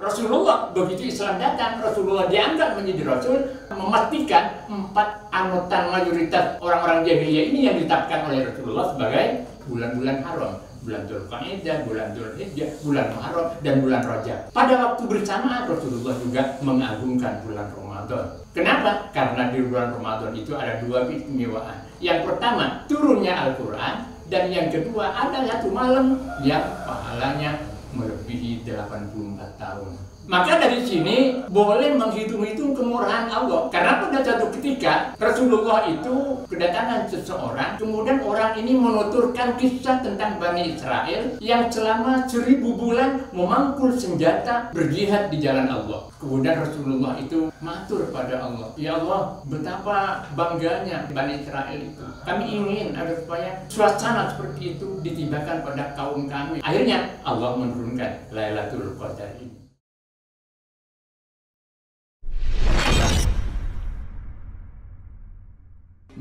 Rasulullah begitu Islam datang, Rasulullah diangkat menjadi Rasul, memastikan 4 anutan mayoritas orang-orang jahiliyah ini yang ditetapkan oleh Rasulullah sebagai bulan-bulan haram. Bulan Dzulqa'dah, bulan Dzulhijjah, bulan Muharram, dan bulan Rajab. Pada waktu bersamaan Rasulullah juga mengagungkan bulan Ramadan. Kenapa? Karena di bulan Ramadan itu ada 2 keistimewaan. Yang pertama, turunnya Al-Quran, dan yang kedua ada 1 malam yang pahalanya melebihi 84 tahun. Maka dari sini boleh menghitung-hitung kemurahan Allah. Karena pada suatu ketika Rasulullah itu kedatangan seseorang, kemudian orang ini menuturkan kisah tentang Bani Israel yang selama 1000 bulan memangkul senjata berjihad di jalan Allah. Kemudian Rasulullah itu matur pada Allah, ya Allah, betapa bangganya Bani Israel itu. Kami ingin agar supaya suasana seperti itu ditibakan pada kaum kami. Akhirnya Allah menurunkan Lailatul Qadar ini.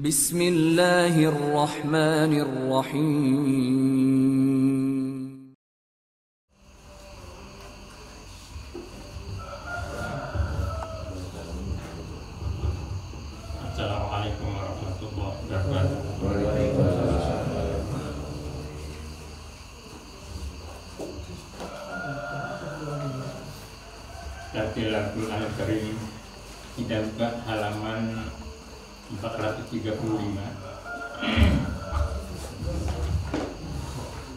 Bismillahirrahmanirrahim. Assalamualaikum warahmatullahi wabarakatuh. Tartilatul Al-Karim, kita buka halaman 435.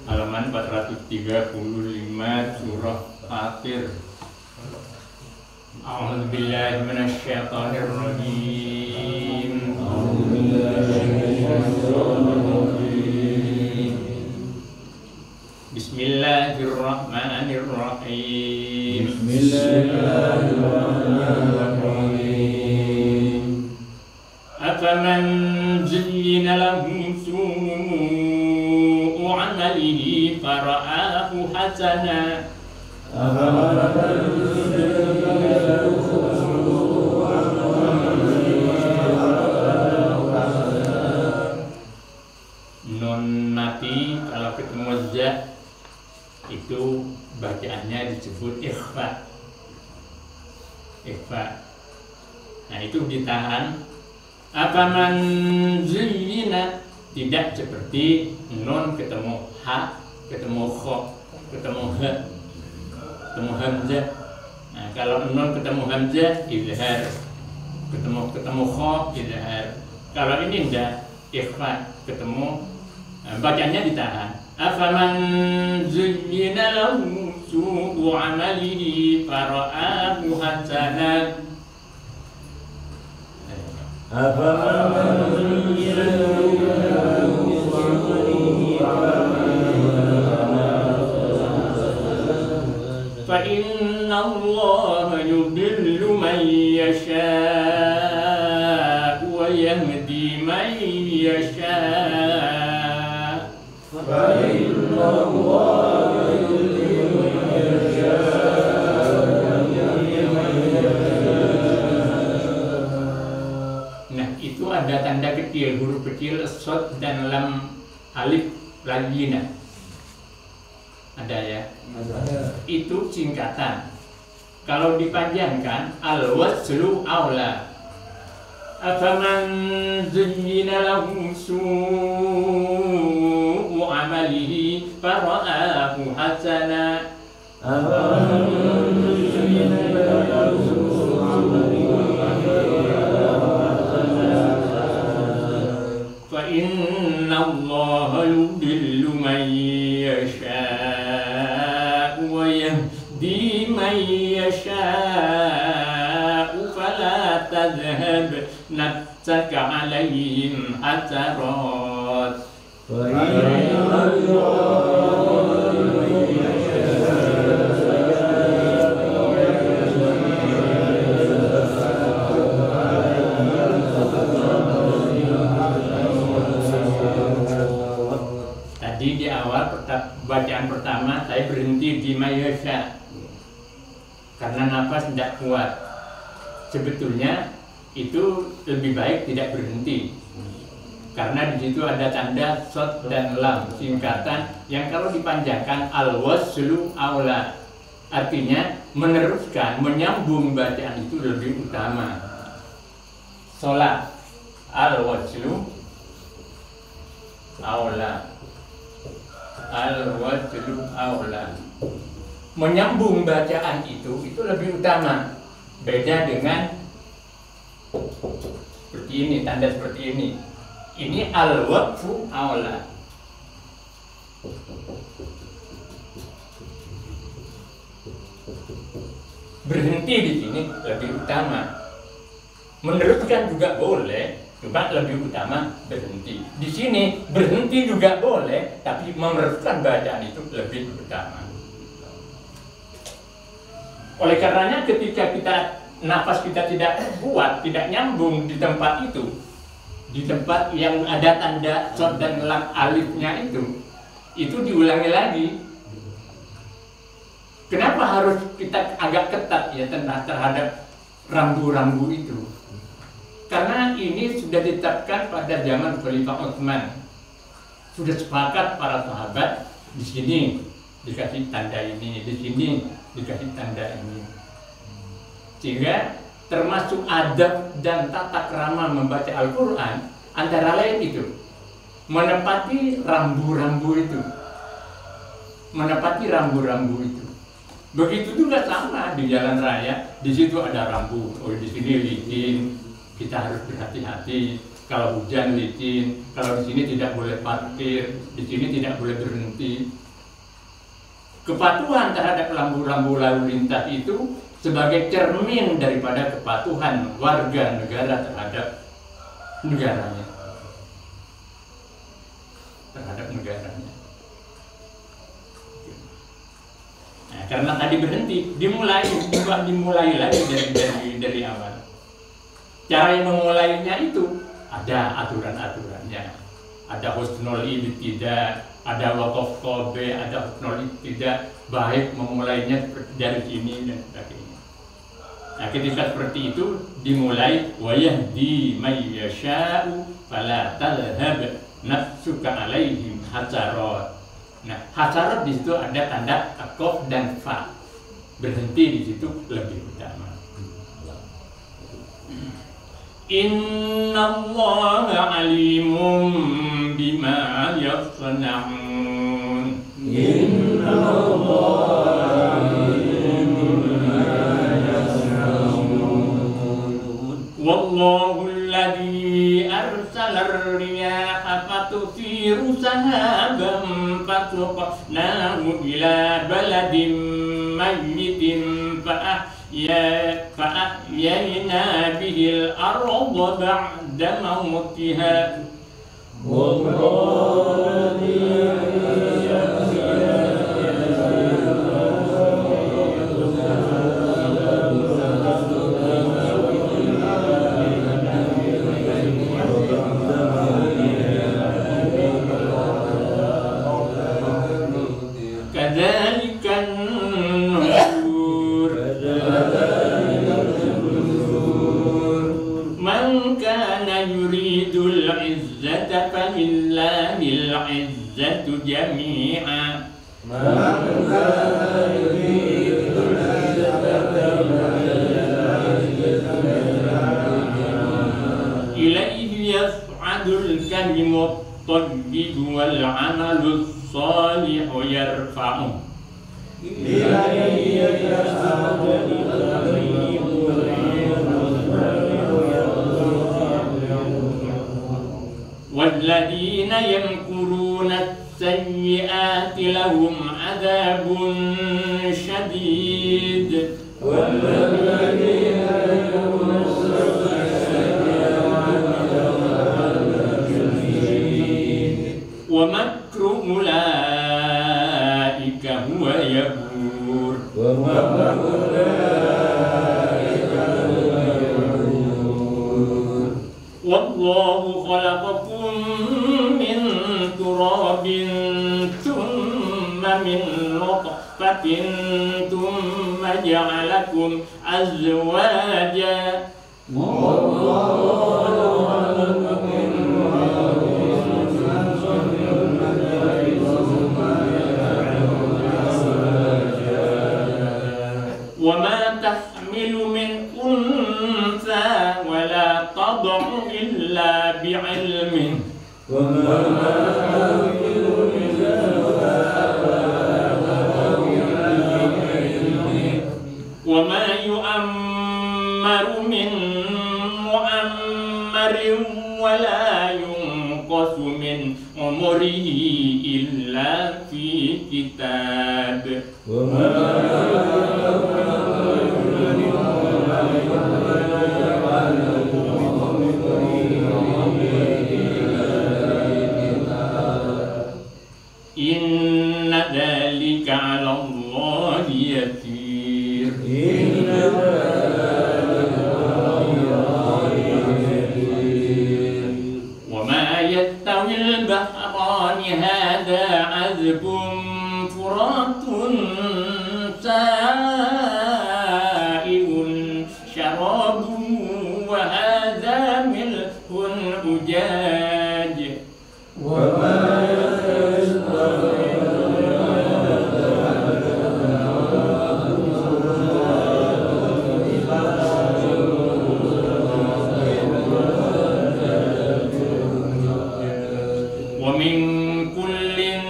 Halaman 435 surah Fatir. A'udzubillahi minasyaitonir rajim. Bismillahirrahmanirrahim. Afaman zuyyina lahu su'u 'amalihi fara'ahu hasana. Nun mati kalau ketemu za itu bacaannya disebut ikhfa. Nah itu ditahan. Afaman zuyyina, tidak seperti nun ketemu ha, ketemu kho, ketemu ha, ketemu hamzah. Nah kalau nun ketemu hamzah izhar, ketemu kho izhar. Kalau ini enggak, ikhfa, ketemu bacanya ditahan. Afaman zuyyina lahu su'u 'amalihi fara'ahu hasana. فإن الله يضل من يشاء ويهدي من يشاء. فإن الله يضل من يشاء. Itu ada tanda kecil, huruf kecil, shad dan lam alif ladina. Ada ya? Ada. Itu singkatan. Kalau dipanjangkan, al-waslu aula. Afaman zuyyina lahu su'u 'amalihi fara'ahu hasana. Afaman zuyyina lahu su'u 'amalihi فإن الله يضل من يشاء ويهدي من يشاء فلا تذهب نفسك عليهم حسرات. Di awal bacaan pertama saya berhenti di mayasya karena nafas tidak kuat. Sebetulnya itu lebih baik tidak berhenti karena di situ ada tanda shad dan lam singkatan yang kalau dipanjangkan al-waslu aula, artinya meneruskan, menyambung bacaan itu lebih utama. Sholat al-wajlu aula, al-wajlu aula. Menyambung bacaan itu lebih utama. Beda dengan seperti ini, tanda seperti ini. Ini al-waqfu aula. Berhenti di sini lebih utama. Meneruskan juga boleh, cuma lebih utama berhenti. Di sini berhenti juga boleh, tapi meneruskan bacaan itu lebih utama. Oleh karenanya ketika nafas kita tidak kuat, tidak nyambung di tempat itu, di tempat yang ada tanda shot dan lam alifnya itu diulangi lagi. Kenapa harus kita agak ketat ya terhadap rambu-rambu itu? Karena ini sudah ditetapkan pada zaman Khalifah Utsman. Sudah sepakat para sahabat, di sini dikasih tanda ini, di sini dikasih tanda ini. Sehingga termasuk adab dan tata krama membaca Al-Quran antara lain itu menepati rambu-rambu itu, menepati rambu-rambu itu. Begitu juga sama di jalan raya, di situ ada rambu. Oh, di sini licin, kita harus berhati-hati. Kalau hujan licin, kalau di sini tidak boleh parkir, di sini tidak boleh berhenti. Kepatuhan terhadap rambu-rambu lalu lintas itu sebagai cermin daripada kepatuhan warga negara terhadap negaranya. Terhadap negaranya. Nah, karena tadi berhenti, dimulai lagi dari awal. Cara yang memulainya itu ada aturan-aturannya. Ada husnul ibtidah, ada waqaf qobe, ada husnul ibtidah, baik memulainya dari sini dan sebagainya. Nah, ketika seperti itu dimulai wa yahdi may yasha'u fala tadhhab nafsuka alaihim hasarat. Nah, hasarat di situ ada tanda qaf dan fa. Berhenti di situ lebih utama. Innallaha alimun bima yasna'un. Innallaha alimun bima yasna'un. Wallahu alladhi arsala ar-riyaha fatuthiru sahaban fasuqnahu ila baladin mayyitin فأحيينا به الأرض بعد موتها والله فلله العزة جميعا إليه يصعد الكلم الطيب والعمل الصالح يرفعه إليه يصعد الكلم والذين يمكرون السيئات لهم عذاب شديد والذين يمكرون السيئات ومكر أولئك هو يبور والله خلقكم من تراب ثم من نطفة ثم جعلكم أزواجا ma tahmilu min unsa wa la tad'u illa bi'ilmih wa ma yu'ammaru min mu'ammarin wa la yunqasu min umrihi illa fi kitab inna dzalika 'ala Allahi yasir. Wa ma yastawil bahrani hadza 'azbun furatun sa'iun syarabuhu wa hadza milhun ujaj wa min kullin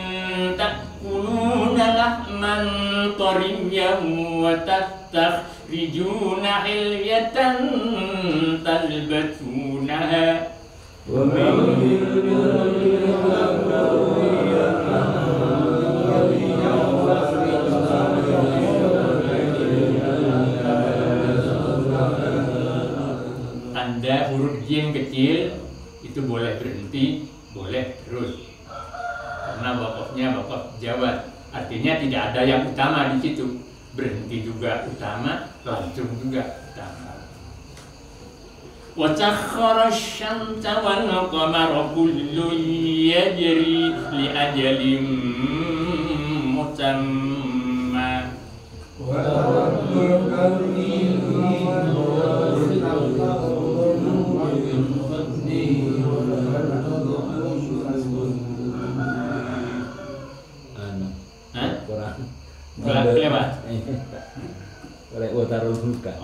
ta'kuluna lahman tariyyan wa tastakhrijuna hilyatan talbasunaha tanda huruf jim kecil itu boleh berhenti, boleh terus. Karena wakafnya wakaf jawab, artinya tidak ada yang utama di situ. Berhenti juga utama, langsung juga utama. Wa sakhkhara asy-syamsa wal qamara kullun yajri li ajalin musamma. Lewat.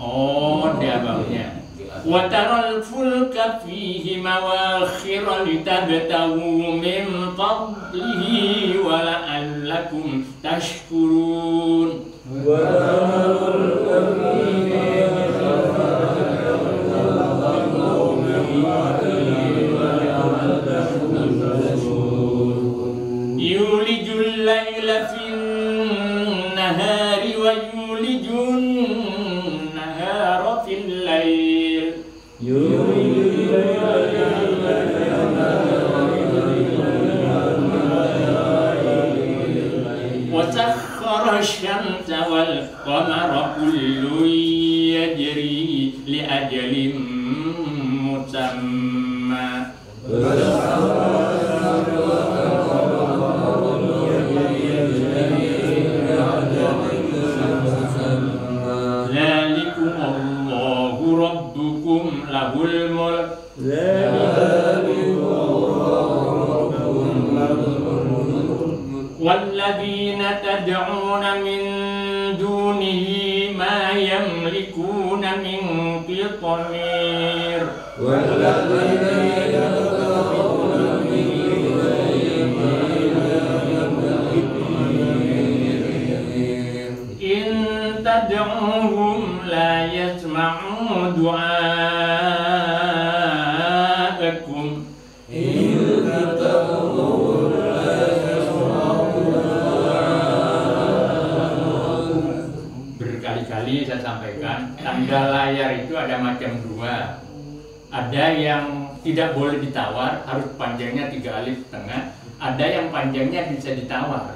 Oh, dia bawahnya. Wa taral fulka fihi mawakhira litabtagu min fadlihi wa la'allakum tashkurun. Yulijul laila fin nahari wa yulijun nahara fil lail. Wa sakhkhara asy-syamsa wal qamara kullun yajri li ajalin musamma. Dzalikum Allahu rabbukum lahul mulk. Walladzina tad'una min dunihi ma yamlikuna min qitmir. In tad'uhum la yasma'u du'aakum. Berkali-kali saya sampaikan, tanda layar itu ada macam dua. Ada yang tidak boleh ditawar, harus panjangnya 3 alif setengah. Ada yang panjangnya bisa ditawar.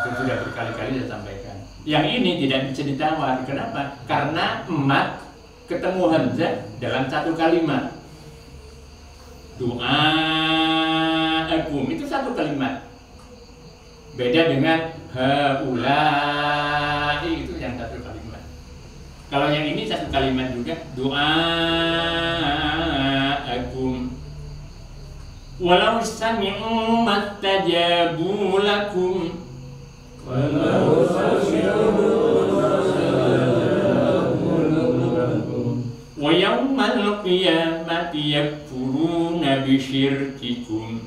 Itu sudah berkali-kali saya sampaikan. Yang ini tidak bisa ditawar. Kenapa? Karena emat ketemu hamzah dalam satu kalimat. Du'aakum itu satu kalimat. Beda dengan haulai, itu yang satu kalimat. Kalau yang ini satu kalimat juga, du'aakum. Walau sami'u mastajabu lakum. Walau sami'u yakfuruna bisyirkikum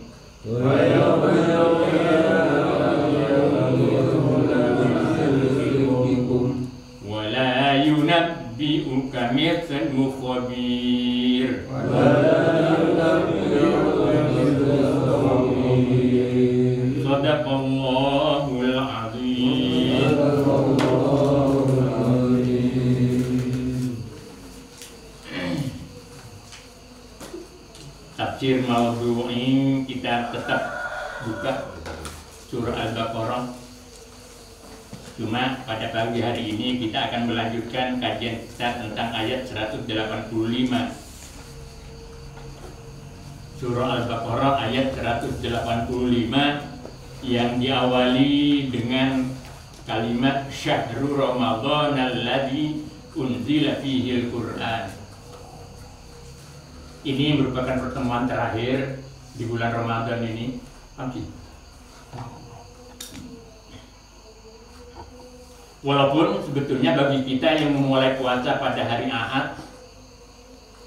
wa la yunabbi'uka mithlu khabir. Shadaqallahul azim. Tafsir maudhu'i kita tetap buka surah Al-Baqarah. Cuma pada pagi hari ini kita akan melanjutkan kajian kita tentang ayat 185. Surah Al-Baqarah ayat 185 yang diawali dengan kalimat syahrul Ramadan alladzi unzila fihil Qur'an. Ini merupakan pertemuan terakhir di bulan Ramadan ini. Walaupun sebetulnya bagi kita yang memulai puasa pada hari Ahad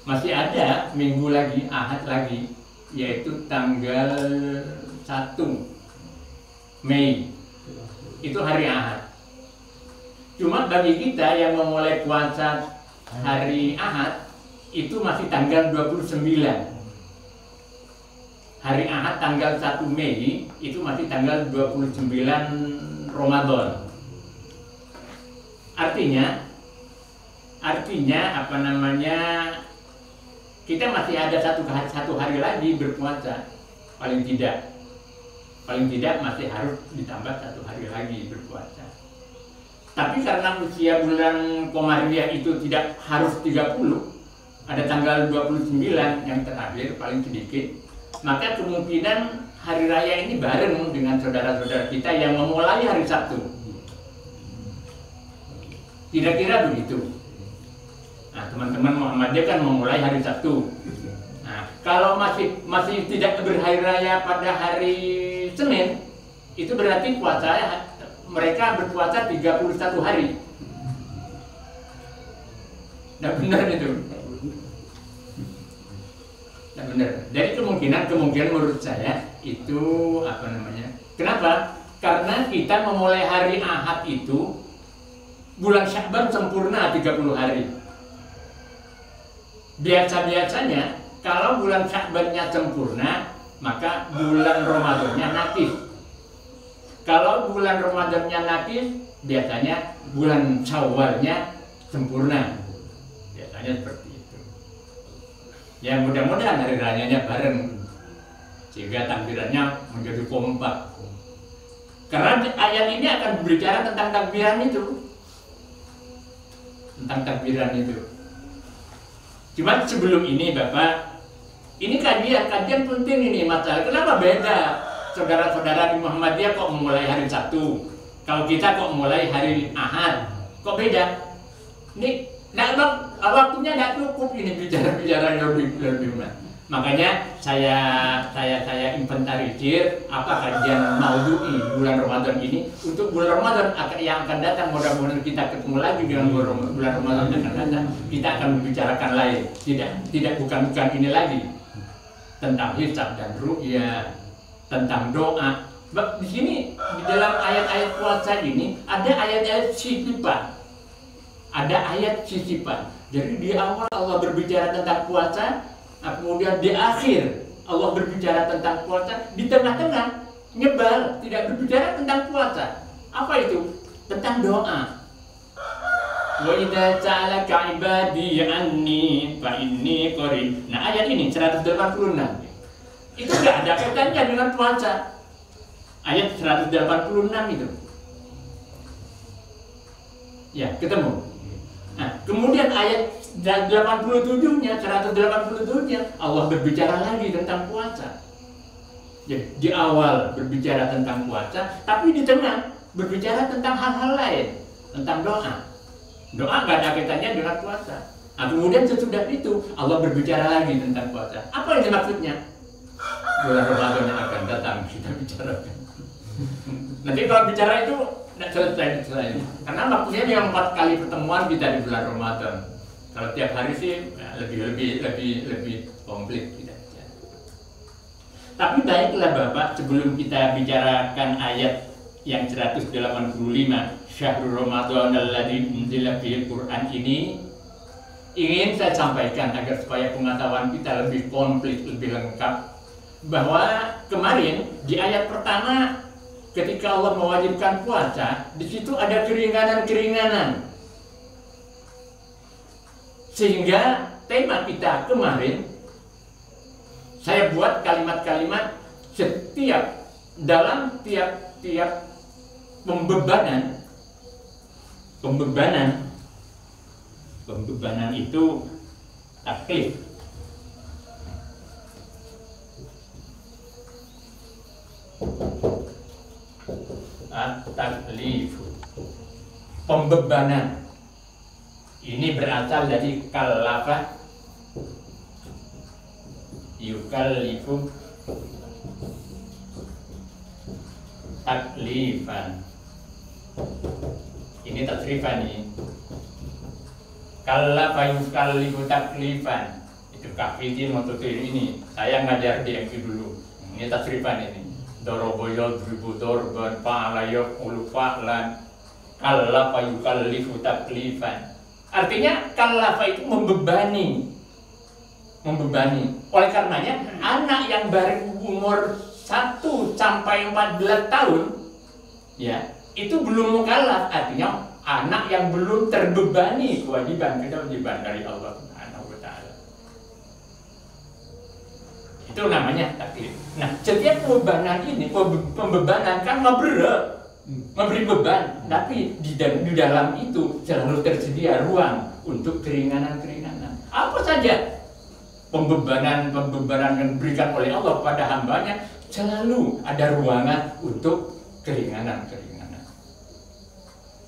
masih ada minggu lagi, Ahad lagi, yaitu tanggal 1 Mei. Itu hari Ahad. Cuma bagi kita yang memulai puasa hari Ahad itu masih tanggal 29. Hari Ahad tanggal 1 Mei itu masih tanggal 29 Ramadan. Artinya apa namanya, kita masih ada satu hari lagi berpuasa, paling tidak masih harus ditambah satu hari lagi berpuasa. Tapi karena usia bulan Komariah itu tidak harus 30, ada tanggal 29 yang terakhir paling sedikit, maka kemungkinan hari raya ini bareng dengan saudara-saudara kita yang memulai hari Sabtu. Kira-kira begitu. Nah, teman-teman Muhammadiyah kan memulai hari Sabtu. Nah, kalau masih tidak berhari raya pada hari Senin, itu berarti mereka berpuasa 31 hari. Nah, benar itu. Nah, benar. Jadi kemungkinan menurut saya itu kenapa? Karena kita memulai hari Ahad itu bulan Sya'ban sempurna 30 hari. Biasanya kalau bulan Sya'bannya sempurna, maka bulan Ramadannya nakis. Kalau bulan Ramadannya nakis, biasanya bulan Syawalnya sempurna. Biasanya seperti itu. Ya, mudah-mudahan hari rayanya bareng, sehingga takbirannya menjadi kompak. Karena ayat ini akan berbicara tentang takbiran itu. Cuma sebelum ini Bapak, ini kajian penting ini masalah. Kenapa beda saudara-saudara di Muhammadiyah kok memulai hari Sabtu, kalau kita kok mulai hari Ahad, kok beda? Ini waktunya tidak cukup ini bicara lebih banyak. Makanya saya inventarisir apa kajian maudhu'i bulan Ramadan ini untuk bulan Ramadan yang akan datang. Mudah-mudahan kita ketemu lagi dengan bulan Ramadan yang akan datang. Kita akan membicarakan lain, bukan ini lagi tentang hisab dan ru'ya, tentang doa. Di sini di dalam ayat-ayat puasa ini ada ayat-ayat sisipan. Jadi di awal Allah berbicara tentang puasa, kemudian di akhir Allah berbicara tentang puasa, di tengah-tengah nyebal tidak berbicara tentang puasa. Apa itu? Tentang doa. Wa idza sa'alaka 'ibadi anni fa inni qarib. Nah, ayat ini 186. Itu enggak ada kaitannya dengan puasa. Ayat 186 itu. Ya, ketemu. Nah, kemudian ayat 187-nya Allah berbicara lagi tentang puasa. Jadi di awal berbicara tentang puasa, tapi di tengah berbicara tentang hal-hal lain, tentang doa. Doa nggak ada kaitannya dengan puasa. Nah, kemudian sesudah itu Allah berbicara lagi tentang puasa. Apa ini maksudnya? Bulan Ramadan yang akan datang kita bicarakan. Nanti kalau bicara itu tidak selesai. Karena waktunya yang 4 kali pertemuan kita di bulan Ramadan. Kalau tiap hari sih lebih komplit kita. Tapi baiklah Bapak, sebelum kita bicarakan ayat yang 185 Syahrul Ramadan alladzi unzila fihil Quran ini, ingin saya sampaikan agar supaya pengetahuan kita lebih komplit, lebih lengkap, bahwa kemarin di ayat pertama ketika Allah mewajibkan puasa, di situ ada keringanan-keringanan. Sehingga tema kita kemarin saya buat kalimat-kalimat dalam tiap pembebanan itu taklif. At-taklif, pembebanan ini berasal dari kallafa yukallifu taklifan. Ini tasrifan ini. Kallafa yukallifu taklifan. Itu kafidin mototir ini. Saya ngajar di MQ dulu. Ini tasrifan ini. Dorobo yadribu dorban fa'ala yaqulu fa'lan. Kallafa yukallifu taklifan. Artinya kallafa itu membebani. Oleh karenanya anak yang baru umur 1 sampai 14 tahun ya, itu belum mukallaf, artinya anak yang belum terbebani kewajiban dari Allah Subhanahu wa taala. Itu namanya taklif. Nah, setiap pembebanan kan memberi beban, tapi di dalam itu selalu tersedia ruang untuk keringanan-keringanan. Apa saja pembebanan yang diberikan oleh Allah pada hambanya, selalu ada ruangan untuk keringanan-keringanan.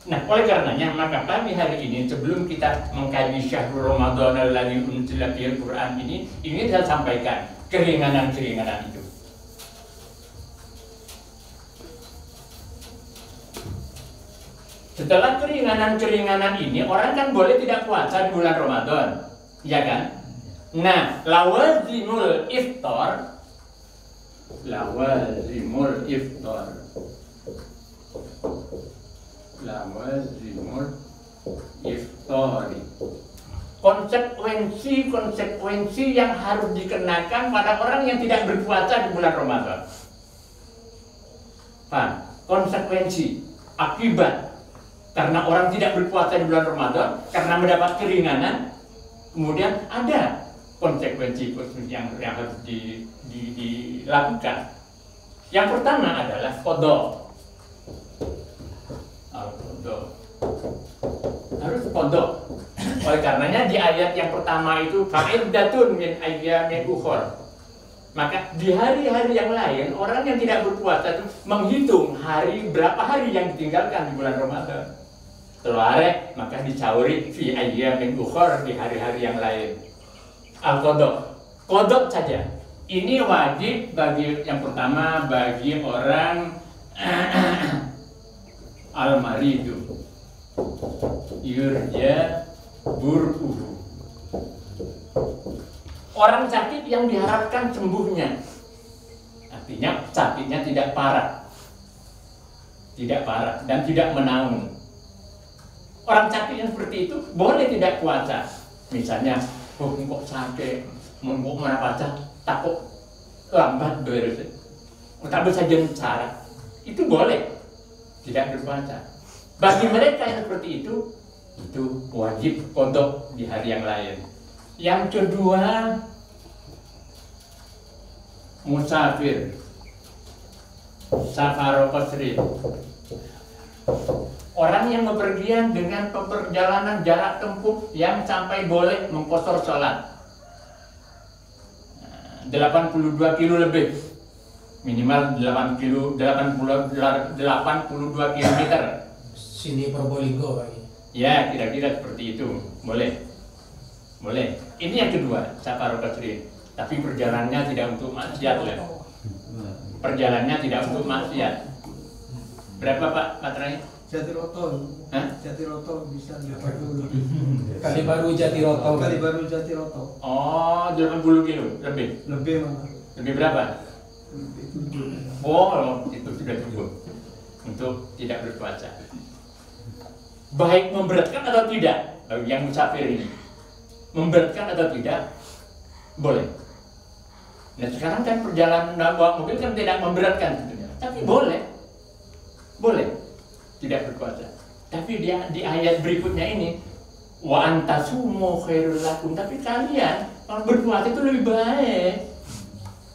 Nah, oleh karenanya maka kami hari ini sebelum kita mengkaji Syahrul Ramadan alladzi unzila fihil Quran ini ingin saya sampaikan keringanan-keringanan itu. Setelah keringanan-keringanan ini, orang kan boleh tidak puasa di bulan Ramadan, ya kan? Nah, lawazimul iftar iftari, konsekuensi yang harus dikenakan pada orang yang tidak berpuasa di bulan Ramadan. Paham? Konsekuensi, akibat karena orang tidak berpuasa di bulan Ramadan, karena mendapat keringanan, kemudian ada konsekuensi yang harus dilakukan. Yang pertama adalah qadha. Harus qadha. Oleh karenanya di ayat yang pertama itu fa'iddatun min ayyamin ukhra. Maka di hari-hari yang lain orang yang tidak berpuasa itu menghitung berapa hari yang ditinggalkan di bulan Ramadan. Setelah maka dicauri fi ayyamin ukhra, di hari-hari yang lain. Qadha saja. Ini wajib bagi yang pertama bagi orang al-maridu yurja bur'uhu, orang sakit yang diharapkan sembuhnya, artinya sakitnya tidak parah dan tidak menaun. Orang sakit yang seperti itu boleh tidak puasa. Misalnya, kok sakit, mau mana puasa, takut lambat beres, tak bisa jadi cara, itu boleh tidak berpuasa. Bagi mereka yang seperti itu wajib qadha di hari yang lain. Yang kedua, musafir, safar qasri, orang yang bepergian dengan perjalanan jarak tempuh yang sampai boleh mengqasar sholat 82 kilo lebih, minimal 82 kilometer. Sini Probolinggo Pak. Ya, kira-kira seperti itu. Boleh. Ini yang kedua, safar qasri. Tapi perjalanannya tidak untuk maksiat ya. Perjalanannya tidak untuk maksiat. Berapa Pak materai? Jatiroto. Hah? Jatiroto bisa 80. Kalibaru Jatiroto. Kalibaru Jatiroto. Oh, 80 kilo lebih. Lebih malah. Lebih berapa? Lebih 7. Oh, itu sudah cukup untuk tidak berpuasa. Baik memberatkan atau tidak bagi yang musafir ini, memberatkan atau tidak boleh. Nah sekarang kan perjalanan bawa mobil kan tidak memberatkan tentunya, tapi boleh tidak berpuasa. Tapi dia di ayat berikutnya ini wa antasumu khairul lakum, tapi kalian kalau berpuasa itu lebih baik.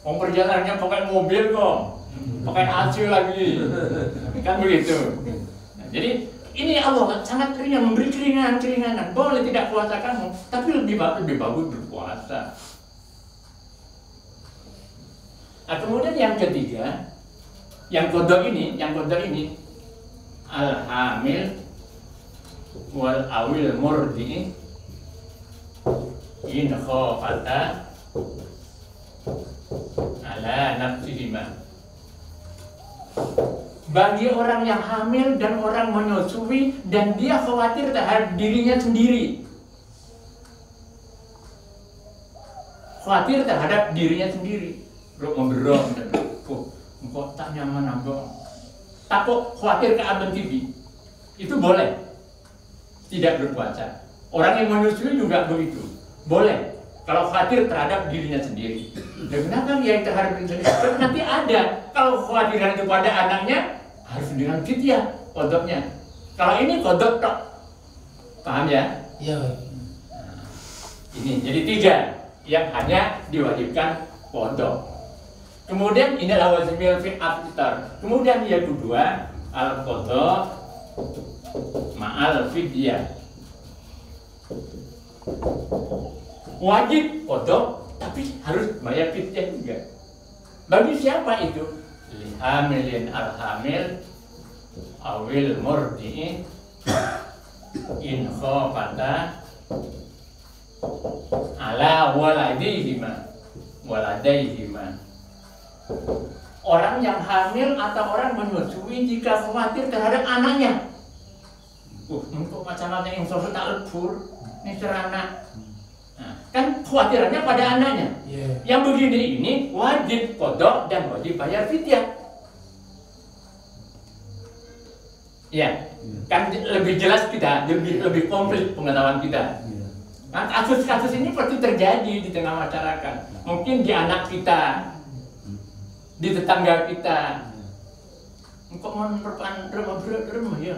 Mau perjalanannya pakai mobil kok, pakai AC lagi, kan begitu. Nah, jadi ini Allah sangat ringan, memberi keringanan. Boleh tidak puasa kamu, tapi lebih bagus berpuasa. Nah, kemudian yang ketiga, yang kodok ini al-hamil wal awil murdi in khafata ala nafsihima. Bagi orang yang hamil dan orang menyusui dan dia khawatir terhadap dirinya sendiri. Khawatir terhadap dirinya sendiri. Bro memberong dan kok tak nyaman abang. Takut khawatir ke abang TV. Itu boleh. Tidak berpuasa. Orang yang menyusui juga begitu. Boleh. Kalau khawatir terhadap dirinya sendiri. Dan kenapa dia terhadap dirinya sendiri? Nanti ada. Kalau khawatiran itu pada anaknya, harus dengan fidyah kodoknya. Kalau ini kodok tok. Paham ya? Iya. Ini jadi 3 yang hanya diwajibkan kodok. Kemudian inilah wazimil fi aftar. Kemudian yang kedua al kodok ma'al fidyah. Wajib kodok tapi harus bayar fidyah juga. Bagi siapa itu? Lihamilin al-hamil awil murdi'in in khafata ala waladihima. Orang yang hamil atau orang menyusui jika khawatir terhadap anaknya. Untuk macam-macam yang sosok tak lebur, ini serana. Nah, kan khawatirannya pada anaknya. Yeah. Yang begini ini wajib kodok dan wajib bayar fidyah. Ya, kan lebih jelas kita, lebih komplit pengetahuan kita. Nah, kasus-kasus ini pasti terjadi di tengah masyarakat. Mungkin di anak kita, di tetangga kita. Kok merupakan remah ya.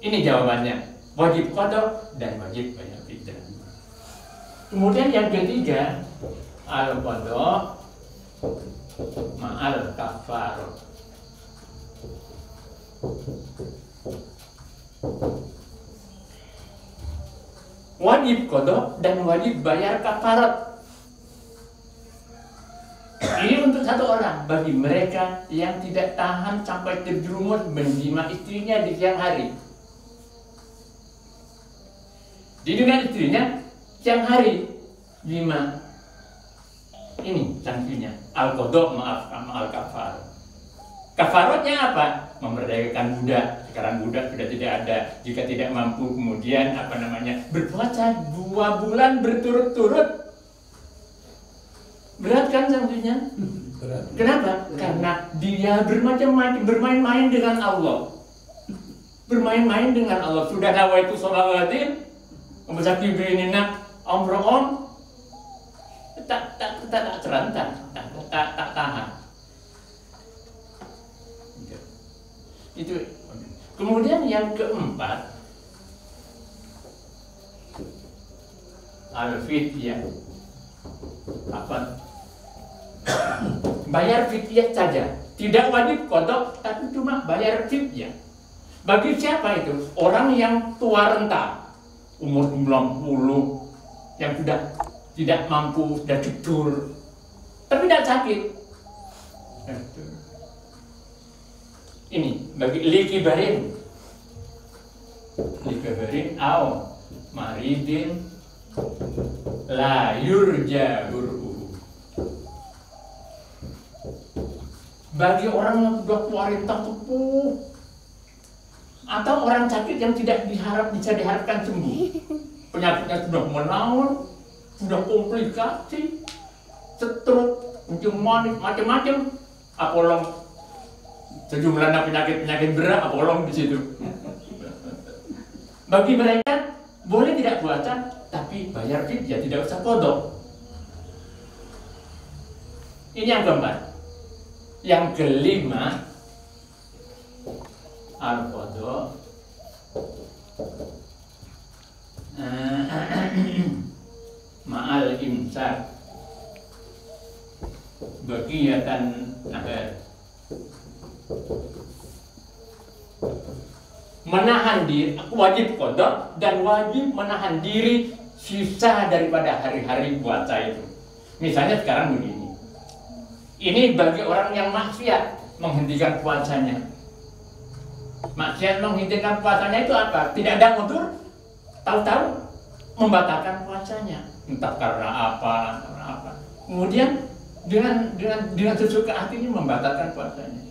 Ini jawabannya. Wajib kodok dan wajib bayar fidyah. Kemudian yang ketiga, al-qadha ma'al kafarah. Wajib kodok dan wajib bayar kafarat. Ini untuk satu orang, bagi mereka yang tidak tahan sampai terjerumus menjima istrinya di siang hari. Di dengan istrinya siang hari jima. Ini sanksinya al-qadha ma'al kafar. Kafaratnya apa? Memerdekakan budak. Sekarang budak sudah tidak ada. Jika tidak mampu kemudian berpuasa 2 bulan berturut-turut. Berat kan sanksinya? Berat. Kenapa? Karena dia bermain-main dengan Allah. Bermain-main dengan Allah. Sudah nawaitu sholawatin, membesar kibrinina omro'om, tak terantang, tak tahan. Itu. Kemudian yang keempat, al-fidyah. Apa? Bayar fidyah saja, tidak wajib kodok, tapi cuma bayar fidyah. Bagi siapa itu? Orang yang tua renta, umur 90, yang sudah tidak mampu, sudah tidur, tapi tidak sakit. Ini bagi likibarin au maridin la yurja bur'uhu. Bagi orang yang sudah tua renta tepuh, Atau orang sakit yang tidak bisa diharapkan sembuh. Penyakitnya sudah menaun, sudah komplikasi, stroke, kencing manis, macam-macam. Apalagi sejumlah penyakit berat, apalagi di situ. Bagi mereka boleh tidak puasa, tapi bayar fidyah, tidak usah qadha. Ini yang keempat. Yang kelima, al-qadha ma'al imsak baqiyatan akhir. Menahan diri, wajib qadha dan wajib menahan diri sisa daripada hari-hari puasa itu. Misalnya sekarang begini. Ini bagi orang yang maksiat menghentikan puasanya. Maksiat menghentikan puasanya itu apa? Tidak ada udzur, tahu-tahu membatalkan puasanya. Entah karena apa. Kemudian dengan sesuka hatinya membatalkan puasanya.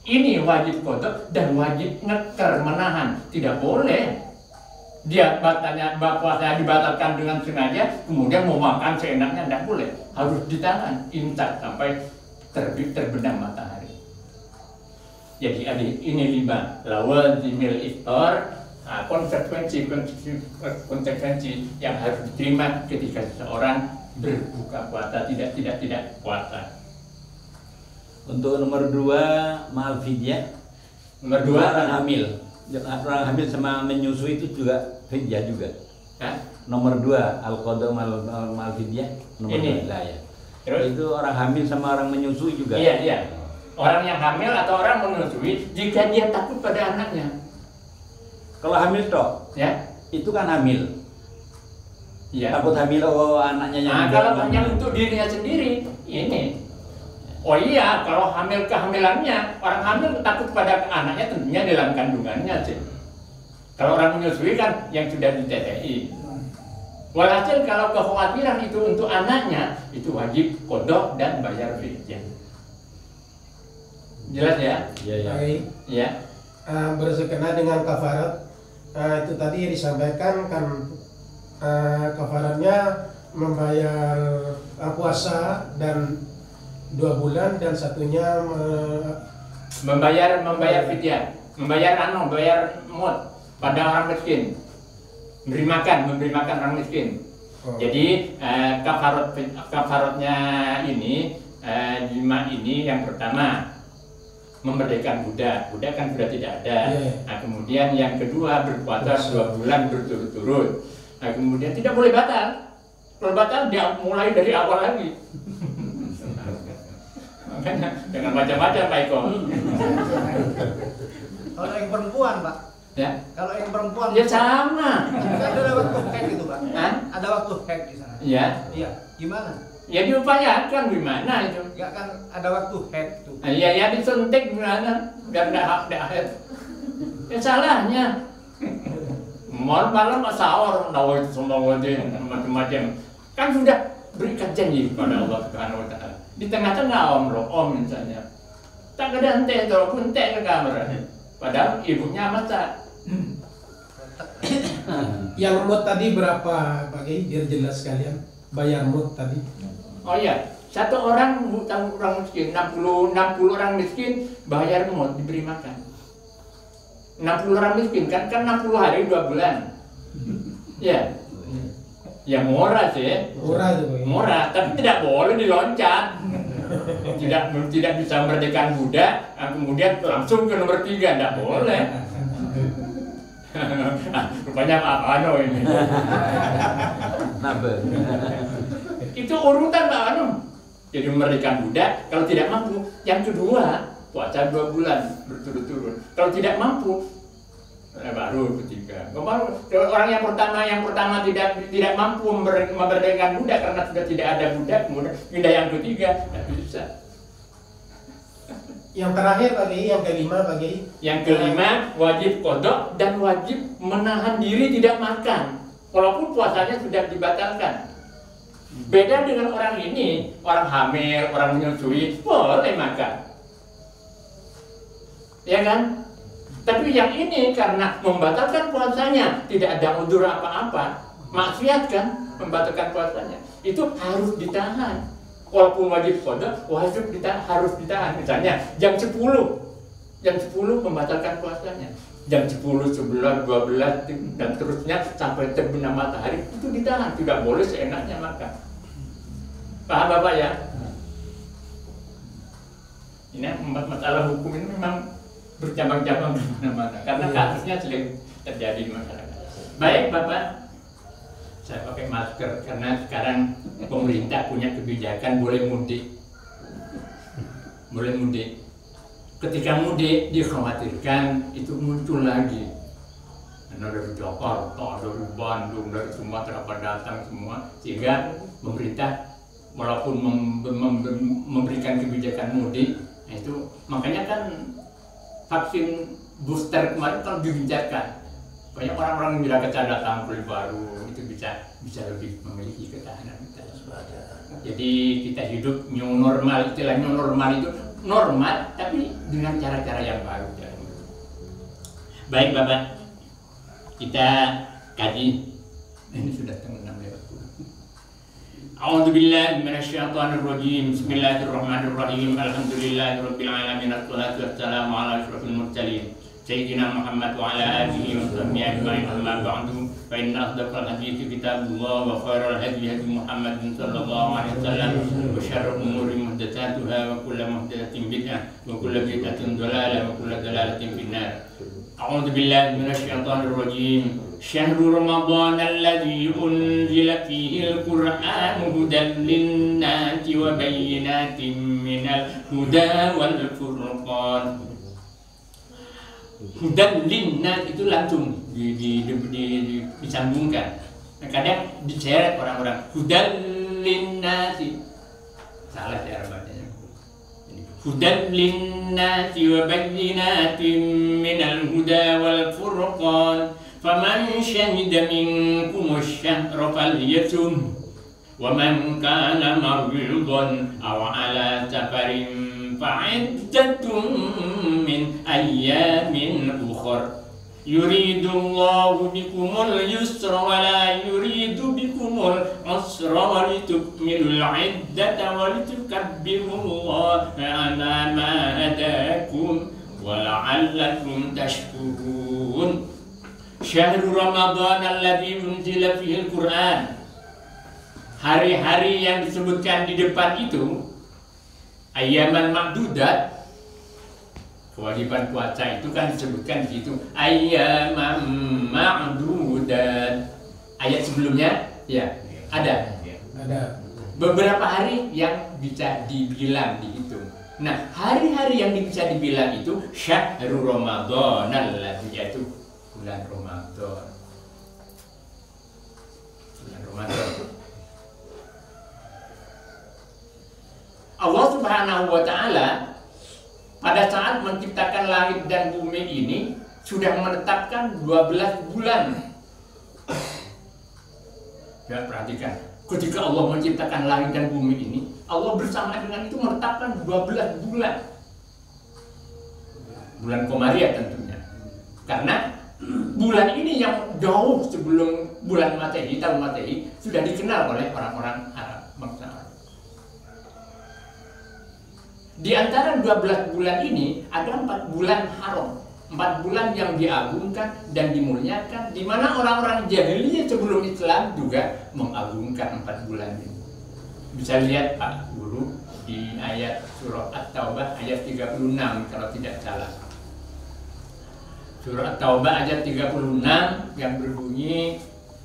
Ini wajib qadha dan wajib ngeker, menahan. Tidak boleh dia puasanya dibatalkan dengan sengaja, kemudian mau makan seenaknya, tidak boleh. Harus ditahan, imsak sampai terbit terbenam matahari. Jadi ini 5 lawazimil iftar, konsekuensi yang harus diterima ketika seseorang berbuka puasa, tidak puasa. Untuk nomor 2 ma'al fidyah. Nomor 2 orang hamil. Orang hamil sama menyusui itu juga fidyah juga. Nomor 2 al-qadha ma'al fidyah. Nomor 2 lah ya. Terus? Itu orang hamil sama orang menyusui juga. Iya. Orang yang hamil atau orang menyusui jika dia takut pada anaknya. Kalau hamil toh, Ya. itu kan hamil. Iya. Takut hamil anaknya yang. Nah, kalau hanya untuk dirinya sendiri, ini. Oh iya, kalau kehamilannya, orang hamil takut pada anaknya tentunya dalam kandungannya sih. Kalau orang menyusui kan yang sudah di-TTI. Walhasil kalau kekhawatiran itu untuk anaknya, itu wajib qadha dan bayar fidyah. Jelas ya? Iya. Baik. Ya. Berkenaan dengan kafarat, itu tadi disampaikan kan kafaratnya membayar puasa dan 2 bulan dan satunya membayar fidyah, membayar mut pada orang miskin, memberi makan orang miskin. Jadi kafaratnya ini 5 ini. Yang pertama memerdekakan budak kan sudah tidak ada. Nah, kemudian yang kedua berpuasa 2 bulan berturut-turut. Nah, kemudian tidak boleh batal. Kalau batal dia mulai dari awal lagi. Makanya dengan macam-macam Pak Eko. Kalau yang perempuan, Pak. Ya. Kalau yang perempuan Ya sama. ada waktu haid gitu, Pak. Hah? Ada waktu haid di sana. Ya. Iya. Gimana? Ya diupayakan gimana itu. Enggak kan ada waktu haid tuh. Nah, ya disuntik gimana biar tidak haid. Ya salahnya. Malam sahur nawai semua macam-macam. Kan sudah berikan janji kepada Allah Subhanahu wa taala. Di tengah-tengah om misalnya. Tak ada ente walaupun ente ke kamar. Padahal ibunya masak. yang mut tadi berapa Pak Kiai biar jelas sekalian bayar mut tadi. Oh iya, satu orang miskin, 60 orang miskin bayar mut diberi makan. 60 orang miskin kan 60 hari 2 bulan. Ya. Ya murah sih. Murah itu Pak Kiai. Murah, tapi tidak boleh diloncat. Tidak bisa memerdekakan budak, kemudian langsung ke nomor 3, tidak boleh. Rupanya apa ini? Nabel. Itu urutan Pak Anu. Jadi memerdekakan budak, kalau tidak mampu, yang kedua puasa 2 bulan berturut-turut. Kalau tidak mampu, baru ketiga. Orang yang pertama tidak mampu memerdekakan budak karena sudah tidak ada budak, kemudian pindah yang ketiga, tidak bisa. Yang terakhir Pak Kiai, yang kelima Pak Kiai. Yang kelima wajib qadha dan wajib menahan diri tidak makan, walaupun puasanya sudah dibatalkan. Beda dengan orang ini, orang hamil, orang menyusui boleh makan, ya kan? Tapi yang ini karena membatalkan puasanya, tidak ada udzur apa-apa, maksiat kan, membatalkan puasanya, itu harus ditahan. Walaupun wajib qada, wajib ditahan, harus ditahan. Misalnya jam 10 membatalkan puasanya. Jam 10, 11, 12 dan terusnya sampai terbenam matahari itu ditahan, tidak boleh seenaknya makan. Paham Bapak ya? Ini masalah hukum ini memang bercabang-cabang di mana-mana karena kasusnya sering terjadi di masyarakat. Baik Bapak, saya pakai masker karena sekarang pemerintah punya kebijakan boleh mudik. Boleh mudik. Ketika mudik dikhawatirkan itu muncul lagi. Karena dari Jakarta, dari Bandung, dari Sumatera pada datang semua, sehingga pemerintah walaupun memberikan kebijakan mudik, itu makanya kan vaksin booster kemarin kan digencarkan. Banyak orang-orang yang tidak datang kulit baru itu bisa lebih memiliki ketahanan kita. Jadi kita hidup new normal, istilah new normal itu normal tapi dengan cara-cara yang baru. Baik Bapak, kita kaji. Ini sudah tengah 6 lewat. A'udzubillahi minasyaitonirrajim. Bismillahirrahmanirrahim. Alhamdulillahirabbil alamin. Wassalatu wassalamu ala asyrofil mursalin sayyidina Muhammad wa ala alihi wa sahbihi ajma'in. Amma ba'du. Fa inna asdaqal hadithi kitabullah wa khairal hadi hadi Muhammadin sallallahu alaihi wasallam wa syarrul umuri muhdatsatuha wa kullu muhdatsatin bid'ah wa kullu bid'atin dhalalah wa kullu dhalalatin finnar. A'udzubillahi minasyaitonirrajim. شهر رمضان الذي أنزل فيه القرآن هدى للناس وبينات من الهدى والفرقان. Huda linnas itu langsung disambungkan. Kadang diseret orang-orang. Huda linnas, salah cara bacanya. Huda linnas wa bayyinatin minal huda wal furqan. فمن شهد منكم الشهر فليصم ومن كان مريضا أو على سفر فعدة من أيام أخر يريد الله بكم اليسر ولا يريد بكم العسر ولتكملوا العدة ولتكبروا الله على ما هداكم ولعلكم تشكرون. Syahrul Ramadan alladzi unzila fihil Qur'an. Hari-hari yang disebutkan di depan itu ayyaman ma'dudat. Kewajiban puasa itu kan disebutkan di situ ayyaman ma'dudat. Ayat sebelumnya ya ada. Beberapa hari yang bisa dibilang dihitung. Nah, hari-hari yang bisa dibilang itu Syahrul Ramadan alladzi, yaitu bulan Ramadan. Allah Subhanahu wa Ta'ala pada saat menciptakan langit dan bumi ini sudah menetapkan 12 bulan. Ya, perhatikan, ketika Allah menciptakan langit dan bumi ini, Allah bersama dengan itu menetapkan 12 bulan. Bulan Komariah tentunya. Karena bulan ini yang jauh sebelum bulan Masehi, tahun Masehi, sudah dikenal oleh orang-orang Arab, bangsa Arab. Di antara 12 bulan ini ada 4 bulan haram, 4 bulan yang diagungkan dan dimuliakan, di mana orang-orang jahiliyah sebelum Islam juga mengagungkan 4 bulan ini. Bisa lihat Pak Guru di ayat surah At-Taubah ayat 36 kalau tidak salah. Surah Taubah ayat 36 yang berbunyi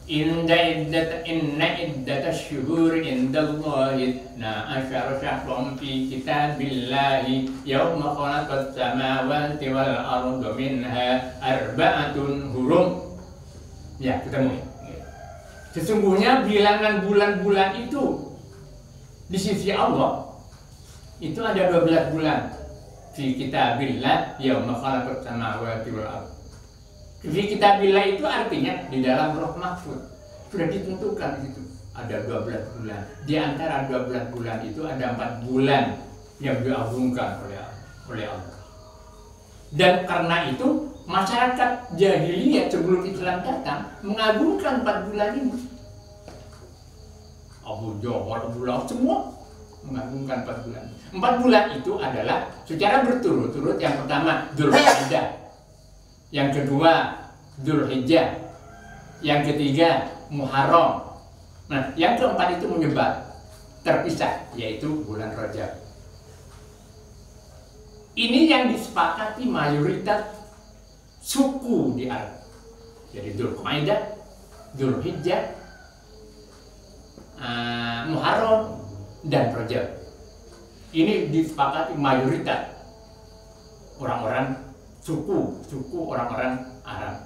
inna iddatash syuhuri indallahi asyara syahran fi kitabillahi yawma khalaqas samawati wal arda minha arba'atun hurum. Ya, ketemu. Sesungguhnya bilangan bulan-bulan itu di sisi Allah itu ada 12 bulan. Fi kitabillah yauma khalaqas samawati wal ardh. Fi kitabillah itu artinya di dalam Lauh Mahfuz sudah ditentukan di situ ada 12 bulan. Di antara 12 bulan itu ada 4 bulan yang diagungkan oleh Allah. Dan karena itu masyarakat jahiliyah sebelum Islam datang mengagungkan 4 bulan ini. Abu Jahal, Abu Lahab, semua mengagungkan 4 bulan. 4 bulan itu adalah secara berturut-turut. Yang pertama Dzulqa'dah, yang kedua Dzulhijjah, yang ketiga Muharram. Nah, yang keempat itu menyebar, terpisah, yaitu bulan Rajab. Ini yang disepakati mayoritas suku di Arab. Jadi Dzulqa'dah, Dzulhijjah, Muharram, dan Rajab. Ini disepakati mayoritas orang-orang suku orang-orang Arab.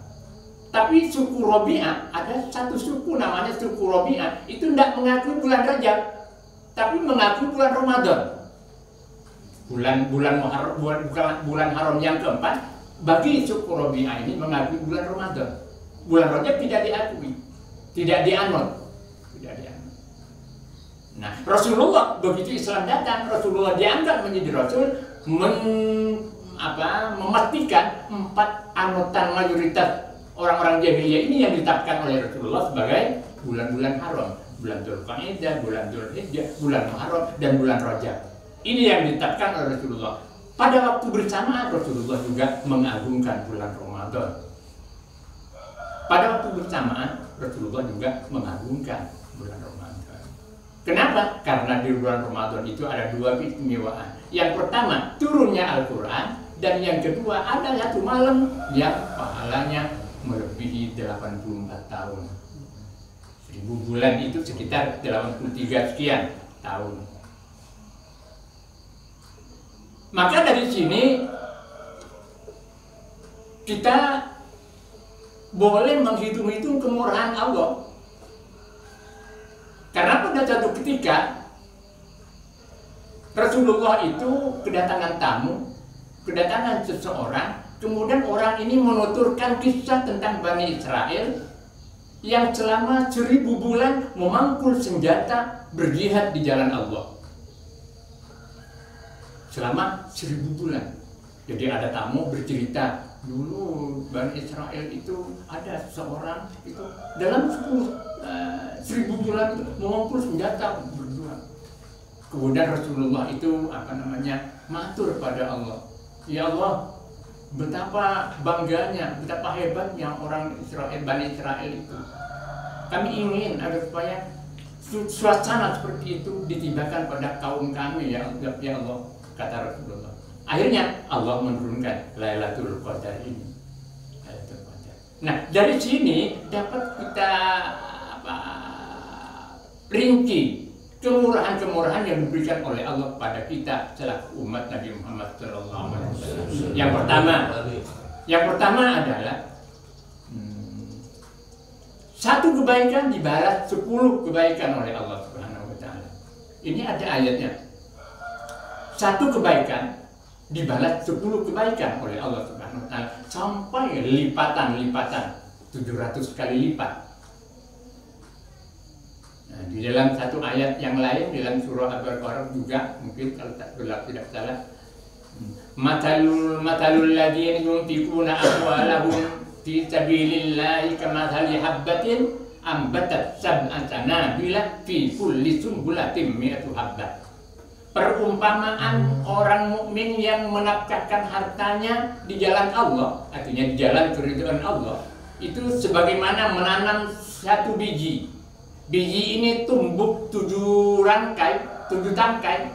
Tapi suku Rabi'ah, ada satu suku namanya suku Rabi'ah, itu tidak mengakui bulan Rajab, tapi mengakui bulan Ramadan. Bulan haram yang keempat bagi suku Rabi'ah ini mengakui bulan Ramadan. Bulan Rajab tidak diakui, tidak dianut. Nah, Rasulullah begitu Islam datang, Rasulullah diangkat menjadi Rasul, memastikan 4 anutan mayoritas orang-orang jahiliyah ini yang ditetapkan oleh Rasulullah sebagai bulan-bulan haram, bulan Dzulqa'dah, bulan Dzulhijjah, bulan Muharram, dan bulan Rajab. Ini yang ditetapkan oleh Rasulullah. Pada waktu bersamaan Rasulullah juga mengagungkan bulan Ramadan. Pada waktu bersamaan Rasulullah juga mengagungkan bulan Ramadan. Kenapa? Karena di bulan Ramadan itu ada 2 keistimewaan. Yang pertama, turunnya Al-Quran, dan yang kedua ada satu malam yang pahalanya melebihi 84 tahun. 1000 bulan itu sekitar 83 sekian tahun. Maka dari sini kita boleh menghitung-hitung kemurahan Allah. Karena pada suatu ketika Rasulullah itu kedatangan tamu, kedatangan seseorang, kemudian orang ini menuturkan kisah tentang Bani Israel yang selama 1000 bulan memangkul senjata berjihad di jalan Allah. Selama 1000 bulan. Jadi ada tamu bercerita, dulu Bani Israel itu ada seorang itu dalam 1000 bulan itu mengumpul senjata berjuang. Kemudian Rasulullah itu matur pada Allah, ya Allah, betapa bangganya, betapa hebatnya orang Israel, Bani Israel itu. Kami ingin agar supaya suasana seperti itu ditibakan pada kaum kami, ya Allah, kata Rasulullah. Akhirnya Allah menurunkan Lailatul Qadar ini. Lailatul Qadar. Nah, dari sini dapat kita rinci kemurahan-kemurahan yang diberikan oleh Allah pada kita selaku umat Nabi Muhammad SAW. Yang pertama adalah satu kebaikan dibalas 10 kebaikan oleh Allah Subhanahu wa Ta'ala. Ini ada ayatnya. Satu kebaikan dibalas 10 kebaikan oleh Allah Subhanahu wa Ta'ala sampai lipatan 700 kali lipat. Nah, di dalam satu ayat yang lain dalam surah Al-Baqarah juga, mungkin kalau tidak salah, matalul ladzina yunfiquna amwalahum fi sabilillahi kamathali habbatin ambatat sab'a sanabila fi kulli sunbulatin mi'atu habbah. Perumpamaan orang mukmin yang menafkahkan hartanya di jalan Allah, artinya di jalan keridhaan Allah, itu sebagaimana menanam satu biji. Biji ini tumbuh 7 tangkai.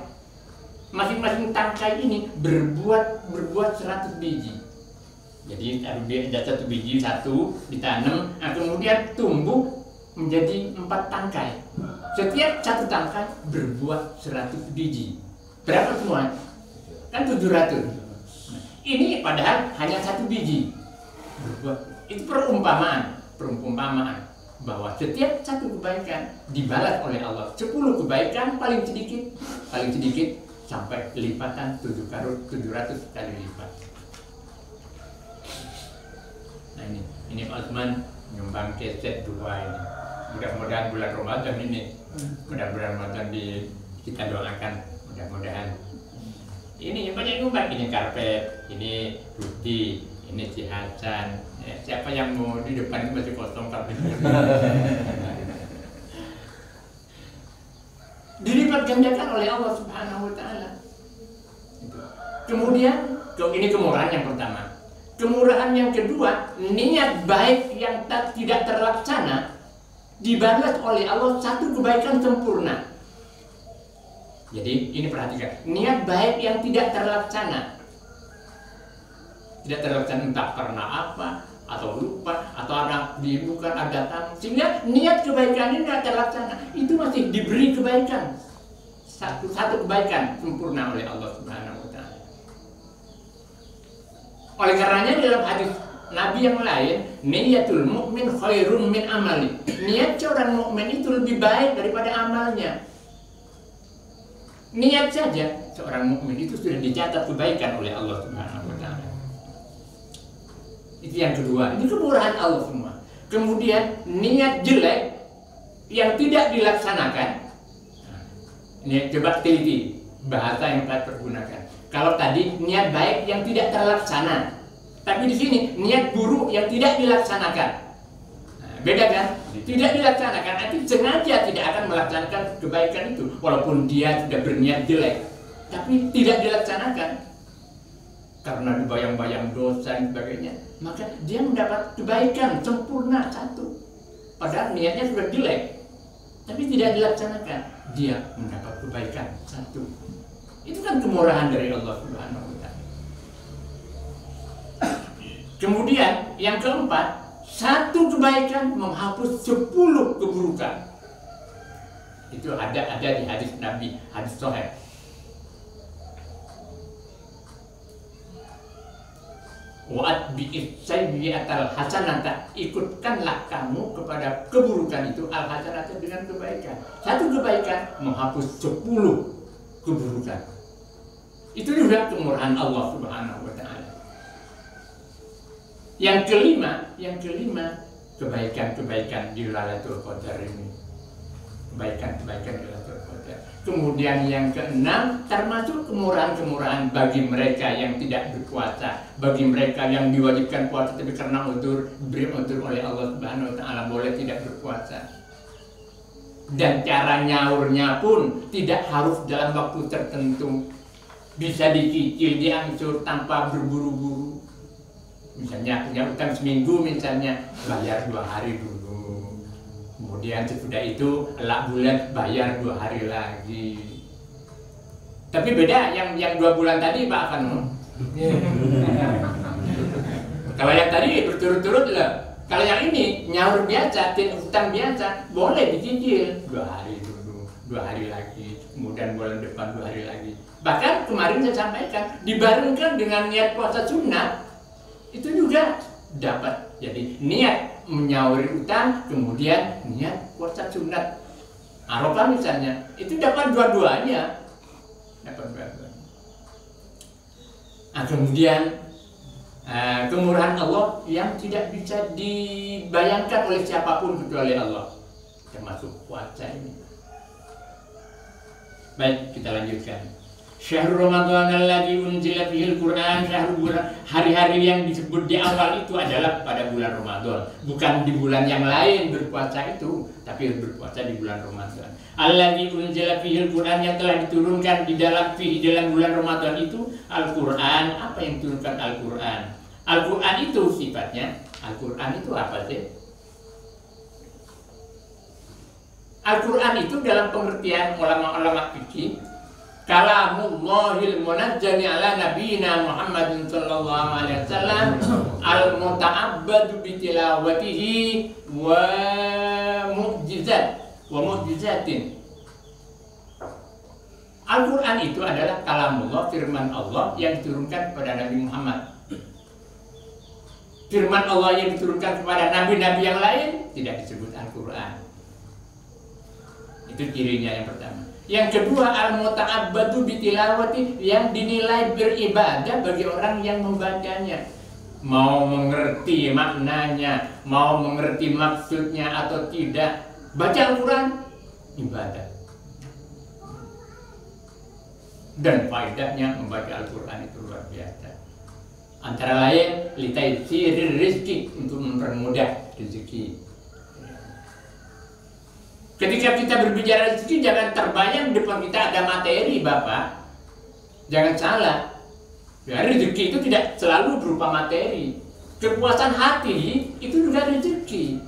Masing-masing tangkai ini berbuat 100 biji. Jadi ada satu biji ditanam, kemudian tumbuh menjadi 4 tangkai. Setiap satu tangkai berbuat 100 biji. Berapa semua? Kan 700. Ini padahal hanya 1 biji. Itu perumpamaan bahwa setiap satu kebaikan dibalas oleh Allah 10 kebaikan paling sedikit sampai lipatan 700 kali lipat. Nah ini Pak Osman nyumbang keset 2 ini. Mudah-mudahan bulan Ramadan ini, mudah-mudahan Ramadan kita doakan, mudah-mudahan. Ini banyak nyumbang, ini karpet, ini putih, Ini si Hasan. Ya, siapa yang mau di depan itu masih kosong tapi dilipat gandakan oleh Allah Subhanahu wa taala. Kemudian ini kemurahan yang pertama. Kemurahan yang kedua, niat baik yang tidak terlaksana dibalas oleh Allah satu kebaikan sempurna. Jadi ini perhatikan, niat baik yang tidak terlaksana entah karena apa, atau lupa, atau ada bukan ada tamu, sehingga niat kebaikan ini tidak terlaksana, itu masih diberi kebaikan, satu kebaikan sempurna oleh Allah Subhanahu wa taala. Oleh karenanya dalam hadis Nabi yang lain, niyatul mukmin khairun min amali. Niat seorang mukmin itu lebih baik daripada amalnya. Niat saja seorang mukmin itu sudah dicatat kebaikan oleh Allah Subhanahu wa taala. Itu yang kedua, ini kemurahan Allah semua. Kemudian niat jelek yang tidak dilaksanakan. Ini coba teliti bahasa yang kita pergunakan. Kalau tadi niat baik yang tidak terlaksana, tapi di sini niat buruk yang tidak dilaksanakan. Nah, beda kan? Tidak dilaksanakan, artinya sengaja tidak akan melaksanakan kebaikan itu, walaupun dia sudah berniat jelek, tapi tidak dilaksanakan karena dibayang-bayang dosa dan sebagainya, maka dia mendapat kebaikan sempurna satu. Padahal niatnya sudah jelek, tapi tidak dilaksanakan, dia mendapat kebaikan satu. Itu kan kemurahan dari Allah Subhanahu wa taala. Kemudian yang keempat, satu kebaikan menghapus 10 keburukan. Itu ada di hadis Nabi, hadis sahih. Wa atbi'is sayyi'atal hasanata, ikutkanlah kamu kepada keburukan itu al hasanata dengan kebaikan. Satu kebaikan menghapus 10 keburukan. Itu juga kemurahan Allah Subhanahu wa taala. Yang kelima, kebaikan-kebaikan di Lailatul Qadar ini. Kebaikan-kebaikan di Lailatul Qadar. Kemudian yang keenam, termasuk kemurahan-kemurahan bagi mereka yang tidak berpuasa, bagi mereka yang diwajibkan puasa tapi karena diberi udzur oleh Allah Subhanahu wa taala boleh tidak berpuasa. Dan cara nyaurnya pun tidak harus dalam waktu tertentu. Bisa dicicil, diangsur tanpa berburu-buru. Misalnya punya utang seminggu, misalnya bayar 2 hari dulu. Kemudian sesudah itu elak bulan bayar 2 hari lagi. Tapi beda yang 2 bulan tadi Pak Afan. Kalau yang tadi berturut-turut lah. Kalau yang ini nyaur biasa, utang biasa, boleh dicicil 2 hari dulu, 2 hari lagi, kemudian bulan depan 2 hari lagi. Bahkan kemarin saya sampaikan, dibarengkan dengan niat puasa sunnah, itu juga dapat. Jadi niat menyauri utang, kemudian niat puasa sunnah Arafah misalnya, itu dapat dua-duanya. Nah, kemudian kemurahan Allah yang tidak bisa dibayangkan oleh siapapun kecuali Allah, termasuk puasa ini. Baik, kita lanjutkan. Syahrul Ramadan alladzi unzila fihil Qur'an, hari-hari yang disebut di awal itu adalah pada bulan Ramadan, bukan di bulan yang lain berpuasa itu, tapi berpuasa di bulan Ramadan. Alladzi unzila fihil Qur'an, yang telah diturunkan di dalam bulan Ramadan itu Al-Qur'an. Apa yang diturunkan Al-Qur'an? Al-Qur'an itu sifatnya, Al-Qur'an itu apa sih? Al-Qur'an itu dalam pengertian ulama-ulama fikih, kalamullahil munazzali ala nabiyina Muhammadin sallallahu alaihi wasallam al-muta'abbadu bitilawatihi wa mu'jizatin. Al-Quran itu adalah kalamullah, firman Allah yang diturunkan kepada Nabi Muhammad. Firman Allah yang diturunkan kepada nabi-nabi yang lain tidak disebut Al-Quran. Itu cirinya yang pertama. Yang kedua, al-muta'abbadu bitilawati, yang dinilai beribadah bagi orang yang membacanya. Mau mengerti maknanya, mau mengerti maksudnya atau tidak, baca Al-Quran, ibadah. Dan faedahnya membaca Al-Quran itu luar biasa. Antara lain litaisirir rizki, untuk mempermudah rezeki. Ketika kita berbicara rezeki, jangan terbayang depan kita ada materi, Bapak. Jangan salah. Ya, rezeki itu tidak selalu berupa materi. Kepuasan hati itu juga rezeki.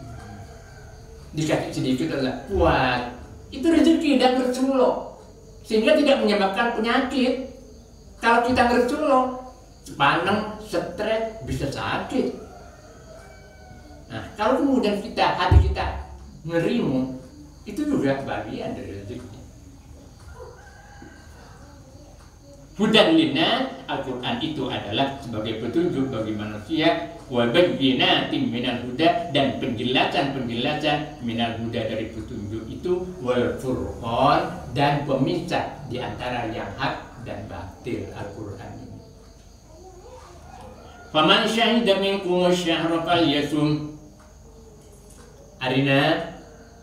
Dikasih sedikit adalah puas. Itu rezeki dan berculok. Sehingga tidak menyebabkan penyakit. Kalau kita berculok, sepaneng, stres, bisa sakit. Nah, kalau kemudian hati kita ngerimu, itu juga bagian dari rezeki. Hudan lina, Al-Quran itu adalah sebagai petunjuk bagi manusia, wa bayyinatin minal huda, dan penjelasan-penjelasan minal huda dari petunjuk itu, wal furqan, dan pemisah di antara yang hak dan batil Al-Quran ini. Faman syahida minkum asyhara falyasum. Arina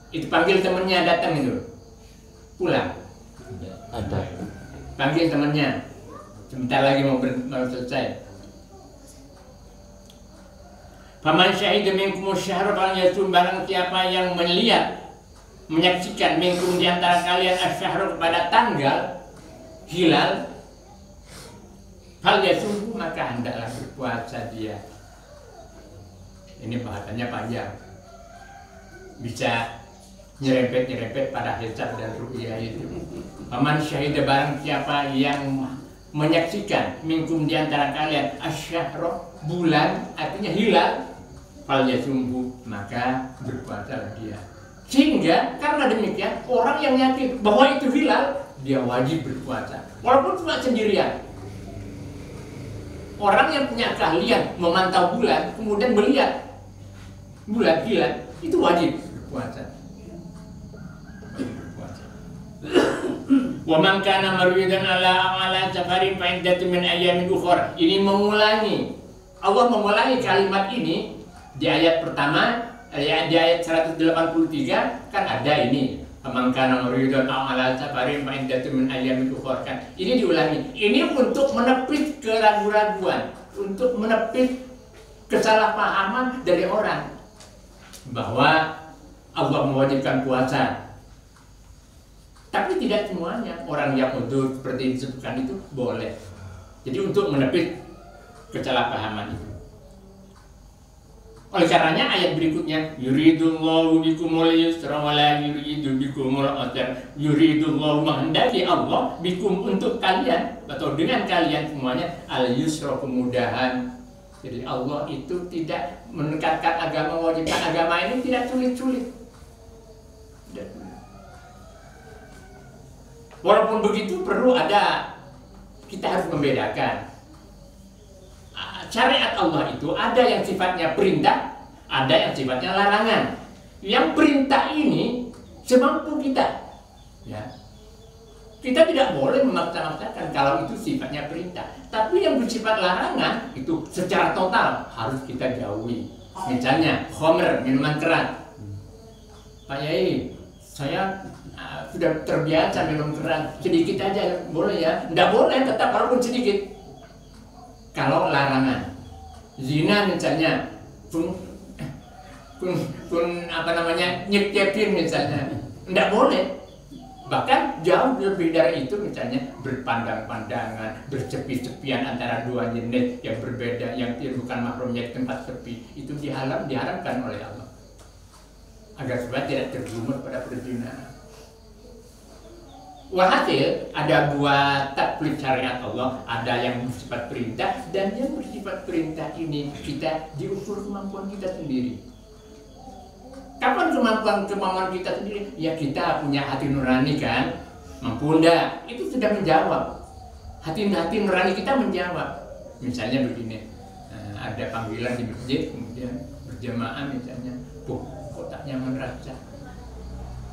itu panggil temannya, datang itu, pulang. Ada. Panggil temannya, sebentar lagi mau selesai. Faman syahida minkum asyhara falyasum, barang siapa yang melihat, menyaksikan minkum di antara kalian asyhara, pada tanggal hilal, falyasum, maka hendaklah berpuasa dia. Ini bahasanya panjang, bisa nyerempet pada hisab dan ru'yah itu. Paman syahida, barang siapa yang menyaksikan minkum di antara kalian asyhara, bulan, artinya hilal, falyasumhu, maka berpuasalah dia. Sehingga karena demikian, orang yang yakin bahwa itu hilal, dia wajib berpuasa walaupun cuma sendirian. Orang yang punya keahlian memantau bulan, kemudian melihat bulan hilal, itu wajib berpuasa. Wa man kana maridan ala safarin fa iddatun min ayyamin ukhra. Ini mengulangi, Allah mengulangi kalimat ini di ayat pertama, di ayat 183 kan ada ini, man kana maridan ala safarin fa iddatun min ayyamin ukhra, kan ini diulangi. Ini untuk menepis keraguan-raguan, untuk menepis kesalahpahaman dari orang bahwa Allah mewajibkan puasa. Tapi tidak semuanya orang yang udzur seperti disebutkan itu boleh. Jadi untuk menepis kesalahpahaman itu. Oleh karenanya ayat berikutnya, yuridullahu bikumul yusra wa la yuridu bikumul usra. Yuridullahu, menghendaki Allah, bikum, untuk kalian atau dengan kalian semuanya, al yusra, kemudahan. Jadi Allah itu tidak menekatkan agama, mewajibkan agama ini tidak sulit-sulit. Walaupun begitu perlu ada, kita harus membedakan. Syariat Allah itu ada yang sifatnya perintah, ada yang sifatnya larangan. Yang perintah ini semampu kita, ya. Kita tidak boleh memaksa-maksakan kalau itu sifatnya perintah. Tapi yang bersifat larangan itu secara total harus kita jauhi. Misalnya khamr, minuman keras. Pak Yai, saya sudah terbiasa minum keras, sedikit aja boleh ya? Tidak boleh, tetap walaupun sedikit. Kalau larangan, zina misalnya, pun apa namanya, nyekepin misalnya, tidak boleh. Bahkan jauh lebih dari itu, misalnya berpandang-pandangan, bersepi-sepian antara dua jenis yang berbeda, yang bukan mahramnya tempat sepi, itu diharamkan oleh Allah agar supaya tidak terjerumus pada perzinahan. Walhasil ada dua taklid syariat Allah, ada yang bersifat perintah dan yang bersifat perintah ini kita diukur kemampuan kita sendiri. Kapan kemampuan kita sendiri? Ya kita punya hati nurani kan, mampu enggak? Itu sudah menjawab. Hati nurani kita menjawab. Misalnya begini, ada panggilan di masjid, kemudian berjamaah misalnya, kok tak nyaman rasa,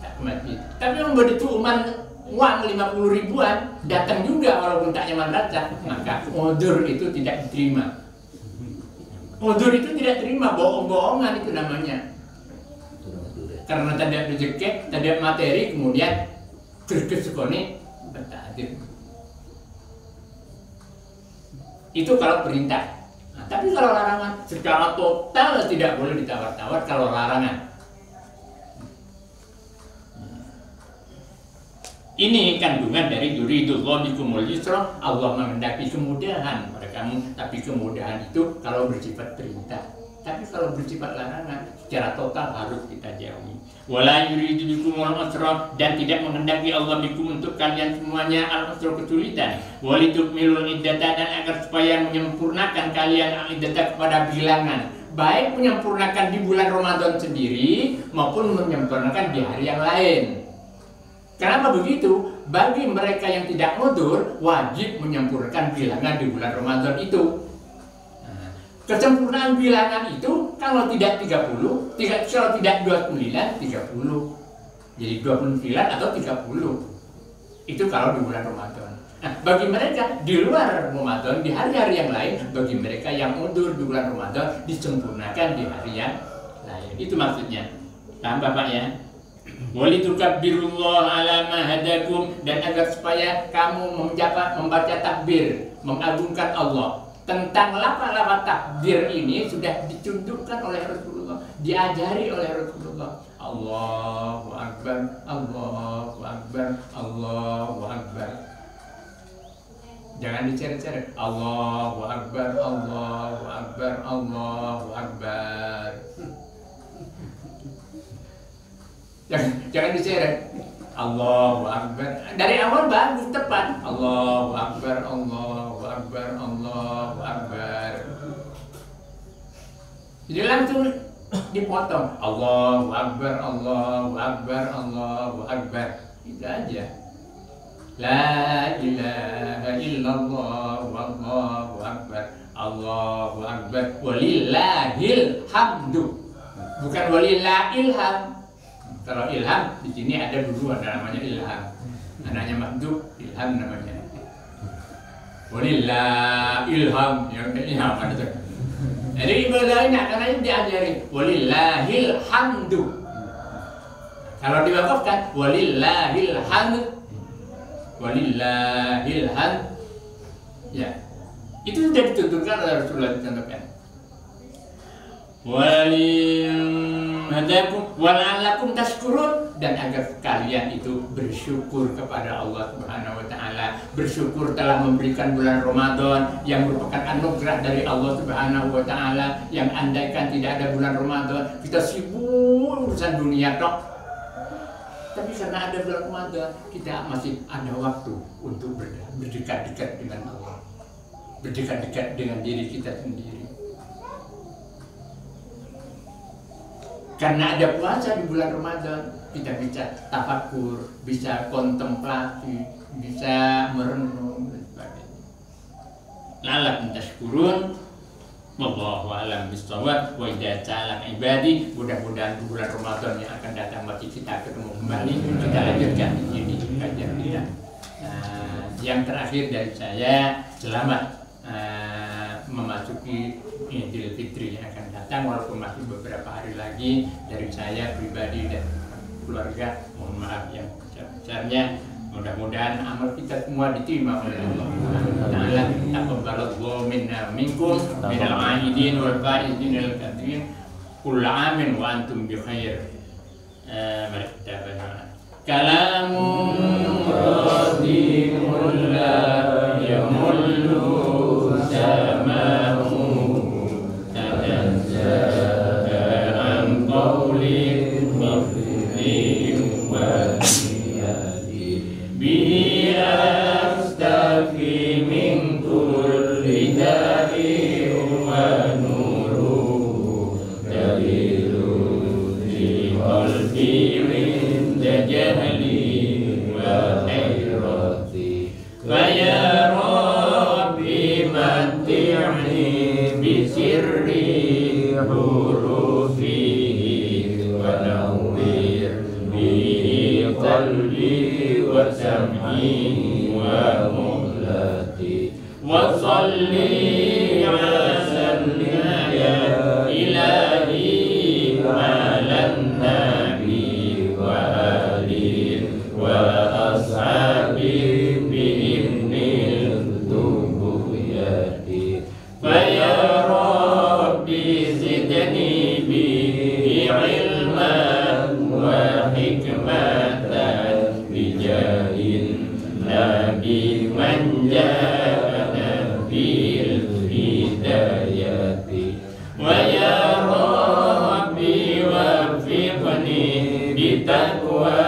tak ke masjid. Tapi yang berituman uang 50 ribuan datang juga walaupun tak nyaman rasa, maka udzur itu tidak diterima. Udzur itu tidak terima, bohong-bohongan itu namanya. Karena tidak rezeki, tidak materi, kemudian terkesukoni bertadir. Itu kalau perintah. Tapi kalau larangan secara total tidak boleh ditawar-tawar kalau larangan. Ini kandungan dari yuridullahu bikumul yusra, Allah menghendaki kemudahan pada kamu, tapi kemudahan itu kalau bersifat perintah. Tapi kalau bersifat larangan secara total harus kita jauhi. Wala yuridu bikumul usra, dan tidak menghendaki Allah bikum untuk kalian semuanya al-usra kesulitan. Walitukmilul iddata, dan agar supaya menyempurnakan kalian al-iddata kepada bilangan. Baik menyempurnakan di bulan Ramadan sendiri maupun menyempurnakan di hari yang lain. Kenapa begitu? Bagi mereka yang tidak udzur wajib menyempurnakan bilangan di bulan Ramadan itu. Kesempurnaan bilangan itu kalau tidak 30, kalau tidak 29, 30. Jadi 29 atau 30. Itu kalau di bulan Ramadan. Nah, bagi mereka di luar Ramadan, di hari-hari yang lain, bagi mereka yang mundur di bulan Ramadan disempurnakan di hari yang lain. Itu maksudnya. Paham Bapak ya? Walitukabbirullah ala ma hadakum, dan agar supaya kamu membaca takbir, mengagungkan Allah. Tentang lafaz-lafaz takbir ini sudah ditunjukkan oleh Rasulullah, diajari oleh Rasulullah. Allahu Akbar, Allahu Akbar, Allahu Akbar. Jangan diceret-ceret. Allahu Akbar, Allahu Akbar, Allahu Akbar. Jangan diceret. Allahu Akbar. Dari awal bagus, tepat. Allahu Akbar, Allahu Akbar, Allahu Akbar. Jadi langsung dipotong. Allahu Akbar, Allahu Akbar, Allahu Akbar. Itu aja. La ilaha illallah, wallahu akbar, Allahu akbar, walillahil hamdu. Bukan walillahil ham. Kalau ilham di sini ada dulu, ada namanya ilham, anaknya Mahmud, ilham namanya. Walillah ilham, yang ilham kan itu. Jadi ibadahnya karena ini diajari walillahil hamdu. Kalau diwakafkan walillahil hamd, walillahil hamd, ya itu sudah ditentukan oleh Rasulullah, dicontohkan. Wala'allakum tashkurun, dan agar kalian itu bersyukur kepada Allah Subhanahu wa taala, bersyukur telah memberikan bulan Ramadan yang merupakan anugerah dari Allah Subhanahu wa taala, yang andaikan tidak ada bulan Ramadan kita sibuk urusan dunia tok. Tapi karena ada bulan Ramadan kita masih ada waktu untuk berdekat-dekat dengan Allah, berdekat-dekat dengan diri kita sendiri. Karena ada puasa di bulan Ramadan, kita bisa tafakur, bisa kontemplasi, bisa merenung dan sebagainya. La'allakum tashkurun, wallahu a'lam bishawab. Wa idza sa'alaka ibadi, mudah-mudahan di bulan Ramadan yang akan datang masih kita ketemu kembali, kita lanjutkan ini kajian kita. Yang terakhir dari saya, selamat memasuki Idul Fitri yang akan datang, walaupun masih beberapa hari lagi. Dari saya pribadi dan keluarga, mohon maaf yang besar-besarnya. Mudah-mudahan amal kita semua diterima oleh Allah Ta'ala. Taqabbalallahu minna minkum minal aidin wal faizin al katsirin. Kullu amin wa antum bi khair. Mari kita berdoa. Kalamun radimul la yamullu sama'u tanazza'a an qawlin mafhim wa niyati bihi astafi min kulli da'i wa nuru dalilu di qalbi min jahli wa hayrati wa ya bisirri hurufihi wa nawwir bihi qalbi wa sam'i wa muhlati wa salli wa sallim ya ilahi ala nabi wa alihi wa ashabi bi'idnil tubuyati fa ya hikmatan bijahil nabi manjana bil hidayati wa ya rabbi wafiqni bitaqwa